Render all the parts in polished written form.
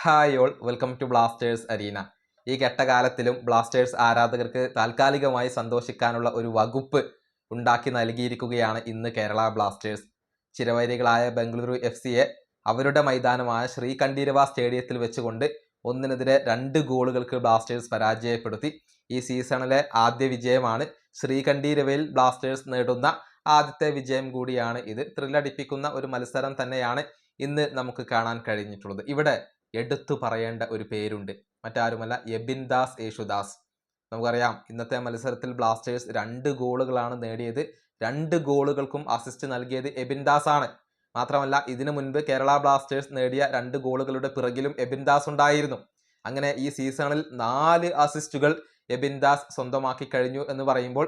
Hi all, welcome to blasters arena. ഈ ഘട്ടകാലത്തിലും Blasters ആരാധകർക്ക് താൽക്കാലികമായി സന്തോഷിക്കാനുള്ള ഒരു വകുപ്പ് ഉണ്ടാക്കി നൽകിയിരിക്കുകയാണ് ഇന്ന് കേരള ബ്ലാസ്റ്റേഴ്സ്. ചിരവൈരികളായ ബംഗളൂരു FC-യെ അവരുടെ മൈതാനമായ ശ്രീകണ്ഠീരവ സ്റ്റേഡിയത്തിൽ വെച്ചുകൊണ്ട് 1-നെതിരെ 2 ഗോളുകൾക്ക് ബ്ലാസ്റ്റേഴ്സ് പരാജയപ്പെടുത്തി. ഈ സീസണിലെ ആദ്യ വിജയമാണ്. ശ്രീകണ്ഠീരവയിൽ ബ്ലാസ്റ്റേഴ്സ് നേടുന്ന ആദ്യത്തെ വിജയം കൂടിയാണ് ഇത്. ത്രില്ലടിപ്പിക്കുന്ന ഒരു മത്സരം തന്നെയാണ് ഇന്ന് നമുക്ക് കാണാൻ കഴിഞ്ഞിട്ടുള്ളത്. ഇവിടെ എടുത്തു പറയേണ്ട ഒരു പേരുണ്ട്, മറ്റാരുമല്ല എബിൻ ദാസ് യേശുദാസ്. നമുക്കറിയാം, ഇന്നത്തെ മത്സരത്തിൽ ബ്ലാസ്റ്റേഴ്സ് 2 ഗോളുകളാണ് നേടിയത്. 2 ഗോളുകൾക്കും അസിസ്റ്റ് നൽകിയത് എബിൻ ദാസ് ആണ്. മാത്രമല്ല, ഇതിനു മുൻപ് കേരള ബ്ലാസ്റ്റേഴ്സ് നേടിയ 2 ഗോളുകളുടെ പിറകിലും എബിൻ ദാസ് ഉണ്ടായിരുന്നു. അങ്ങനെ ഈ സീസണിൽ 4 അസിസ്റ്റുകൾ എബിൻ ദാസ് സ്വന്തമാക്കി കഴിഞ്ഞു എന്ന് പറയുമ്പോൾ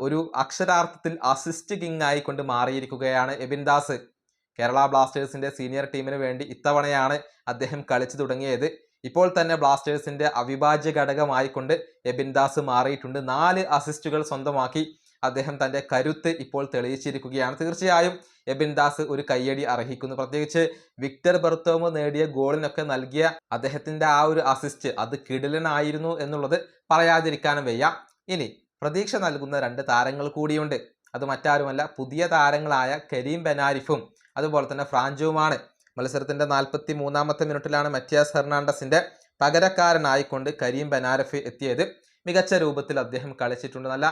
ഒരു അക്ഷരാർത്ഥത്തിൽ അസിസ്റ്റ് കിങ് ആയിക്കൊണ്ട് മാറിയിരിക്കുകയാണ് എബിൻ ദാസ്. കേരള ബ്ലാസ്റ്റേഴ്സിന്റെ സീനിയർ ടീമിന് വേണ്ടി ഇത്തവണയാണ് അദ്ദേഹം കളിച്ചു തുടങ്ങിയത്. ഇപ്പോൾ തന്നെ ബ്ലാസ്റ്റേഴ്സിന്റെ അവിഭാജ്യ ഘടകമായിക്കൊണ്ട് എബിൻ ദാസ് മാറിയിട്ടുണ്ട്. 4 അസിസ്റ്റുകൾ സ്വന്തമാക്കി അദ്ദേഹം തന്റെ കരുത്ത് ഇപ്പോൾ തെളിയിച്ചിരിക്കുകയാണ്. തീർച്ചയായും എബിൻ ദാസ് ഒരു കയ്യടി അർഹിക്കുന്നു. പ്രത്യേകിച്ച് വിക്ടർ ബെർത്തോമോ നേടിയ ഗോളിനൊക്കെ നൽകിയ അദ്ദേഹത്തിന്റെ ആ ഒരു അസിസ്റ്റ് അത് കിടിലനായിരുന്നു എന്നുള്ളത് പറയാതിരിക്കാനും വയ്യ. ഇനി പ്രതീക്ഷ നൽകുന്ന 2 താരങ്ങൾ കൂടിയുണ്ട്. അത് മറ്റാരുമല്ല, പുതിയ താരങ്ങളായ കരീം ബെനാരിഫും അതുപോലെ തന്നെ ഫ്രാഞ്ചുവുമാണ്. മത്സരത്തിന്റെ 43-ാമത്തെ മിനിറ്റിലാണ് മറ്റിയാസ് ഹെർണാണ്ടസിന്റെ പകരക്കാരനായിക്കൊണ്ട് കരീം ബെനാരിഫ് എത്തിയത്. മികച്ച രൂപത്തിൽ അദ്ദേഹം കളിച്ചിട്ടുണ്ട്. നല്ല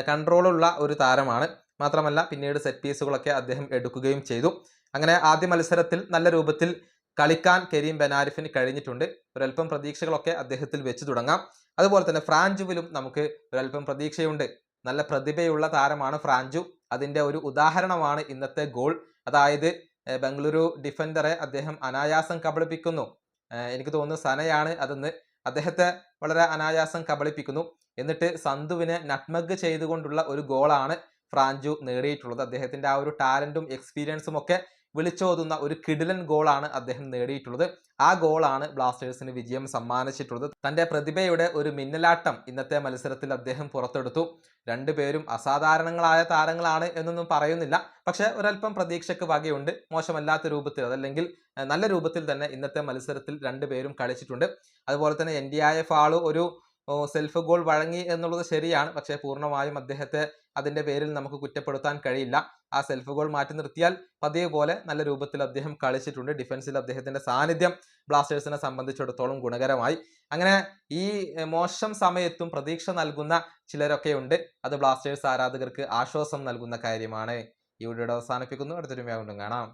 കൺട്രോളുള്ള ഒരു താരമാണ്. മാത്രമല്ല, പിന്നീട് സെറ്റ് പീസുകളൊക്കെ അദ്ദേഹം എടുക്കുകയും ചെയ്തു. അങ്ങനെ ആദ്യ മത്സരത്തിൽ നല്ല രൂപത്തിൽ കളിക്കാൻ കരീം ബെനാരിഫിന് കഴിഞ്ഞിട്ടുണ്ട്. ഒരല്പം പ്രതീക്ഷകളൊക്കെ അദ്ദേഹത്തിൽ വെച്ച് തുടങ്ങാം. അതുപോലെ തന്നെ ഫ്രാഞ്ചുവിലും നമുക്ക് ഒരല്പം പ്രതീക്ഷയുണ്ട്. നല്ല പ്രതിഭയുള്ള താരമാണ് ഫ്രാഞ്ചു. അതിന്റെ ഒരു ഉദാഹരണമാണ് ഇന്നത്തെ ഗോൾ. അതായത് ബംഗളൂരു ഡിഫൻഡറെ അദ്ദേഹം അനായാസം കബളിപ്പിക്കുന്നു. എനിക്ക് തോന്നുന്നു സനയാണ് അതെന്ന്. അദ്ദേഹത്തെ വളരെ അനായാസം കബളിപ്പിക്കുന്നു. എന്നിട്ട് സന്തുവിനെ നട്ട്മഗ് ചെയ്തുകൊണ്ടുള്ള ഒരു ഗോളാണ് ഫ്രാഞ്ചു നേടിയിട്ടുള്ളത്. അദ്ദേഹത്തിന്റെ ആ ഒരു ടാലന്റും എക്സ്പീരിയൻസും ഒക്കെ വിളിച്ചോതുന്ന ഒരു കിടിലൻ ഗോളാണ് അദ്ദേഹം നേടിയിട്ടുള്ളത്. ആ ഗോളാണ് ബ്ലാസ്റ്റേഴ്സിന് വിജയം സമ്മാനിച്ചിട്ടുള്ളത്. തന്റെ പ്രതിഭയുടെ ഒരു മിന്നലാട്ടം ഇന്നത്തെ മത്സരത്തിൽ അദ്ദേഹം പുറത്തെടുത്തു. 2 പേരും അസാധാരണങ്ങളായ താരങ്ങളാണ് എന്നൊന്നും പറയുന്നില്ല. പക്ഷെ ഒരല്പം പ്രതീക്ഷയ്ക്ക് വകയുണ്ട്. മോശമല്ലാത്ത രൂപത്തിൽ, അതല്ലെങ്കിൽ നല്ല രൂപത്തിൽ തന്നെ ഇന്നത്തെ മത്സരത്തിൽ 2 പേരും കളിച്ചിട്ടുണ്ട്. അതുപോലെ തന്നെ NDIF ആള് ഒരു സെൽഫ് ഗോൾ വഴങ്ങി എന്നുള്ളത് ശരിയാണ്. പക്ഷേ പൂർണ്ണമായും അദ്ദേഹത്തെ അതിന്റെ പേരിൽ നമുക്ക് കുറ്റപ്പെടുത്താൻ കഴിയില്ല. ആ സെൽഫ് ഗോൾ മാറ്റി നിർത്തിയാൽ പതിയെ പോലെ നല്ല രൂപത്തിൽ അദ്ദേഹം കളിച്ചിട്ടുണ്ട്. ഡിഫൻസിൽ അദ്ദേഹത്തിന്റെ സാന്നിധ്യം ബ്ലാസ്റ്റേഴ്സിനെ സംബന്ധിച്ചിടത്തോളം ഗുണകരമായി. അങ്ങനെ ഈ മോശം സമയത്തും പ്രതീക്ഷ നൽകുന്ന ചിലരൊക്കെ ഉണ്ട്. അത് ബ്ലാസ്റ്റേഴ്സ് ആരാധകർക്ക് ആശ്വാസം നൽകുന്ന കാര്യമാണ്. ഈ വീഡിയോ അവസാനിപ്പിക്കുന്നു. അടുത്തൊരു വീണ്ടും കാണാം.